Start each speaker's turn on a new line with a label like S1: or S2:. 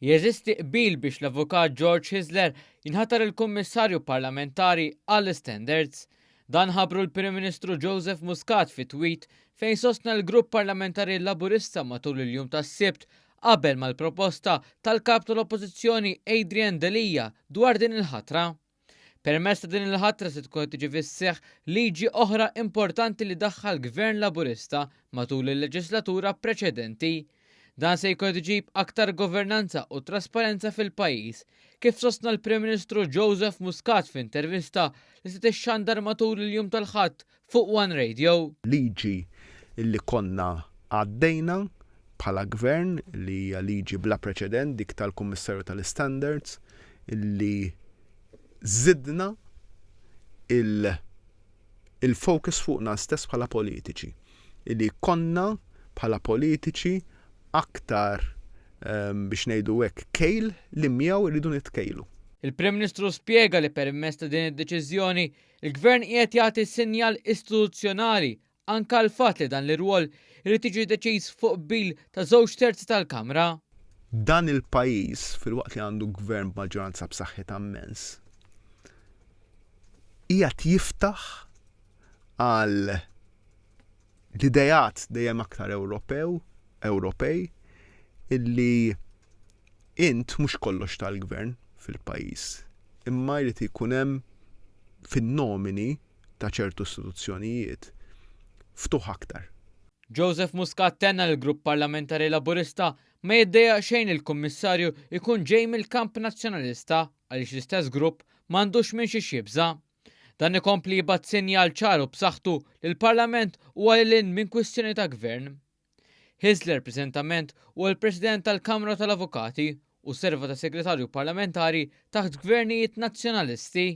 S1: Jeżisti qbil biex l-avukat George Hisler jinħatar il-Kummissarju Parlamentari għall-Standards. Dan ħabru l-Prim Ministru Joseph Muscat fi tweet fejn sostna l-Grupp Parlamentari Laburista matul il-jum tas-Sibt qabel mal-proposta tal-kap tal-Oppożizzjoni Adrian Delija dwar din il-ħatra. Permezz ta' din il-ħatra se tkun tiġi fis-seħħ liġi oħra importanti li daħħal Gvern Laburista matul il-leġislatura preċedenti. Dan se jkun iġib aktar governanza u trasparenza fil-pajjiż, kif sostna l-Prim Ministru Joseph Muscat f'intervista li se tixxandar matul il-jum tal-Ħadd fuq One Radio.
S2: Liġi illi konna għaddejna bħala gvern li hija liġi bla preċedent dik tal-Kummissarju tal-Standards illi żidna il-focus fuqna stess bħala politiċi. Illi konna bħala politiċi aktar biex ngħidu hekk kejl li miegħu rridu nitkejlu.
S1: Il-Prim Ministru spjega li permezz ta' din id-deċiżjoni il-Gvern qiegħed jagħti sinjal istituzzjonali anke l-fatt li dan l-irwol irid jiġi deċiż fuq bil ta' 2/3 tal-Kamra.
S2: Dan il-pajjiż filwaqt li għandu gvern b'maġġoranza b'saħħitha immens qiegħed jiftaħ għal l-idejat dejjem aktar Ewropej illi int mhux kollox tal-gvern fil-pajjiż, imma jrid ikun hemm fin-nomini ta' ċertu istituzzjonijiet ftuħ aktar.
S1: Joseph Muscat tenna l-Grupp Parlamentari Laburista ma jiddejjaq xejn il-Kummissarju ikun ġej mill-Kamp Nazzjonalista għaliex l-istess grupp m'għandux minn xi jibża'. Dan ikompli jibgħat sinjal ċaru b'saħħtu lill-Parlament u għalilin minn kwistjoni ta' gvern. Hisler preżentament huwa l-President tal-Kamra tal-Avukati u serva ta' Segretarju Parlamentari taħt Gvernijiet Nazzjonalisti.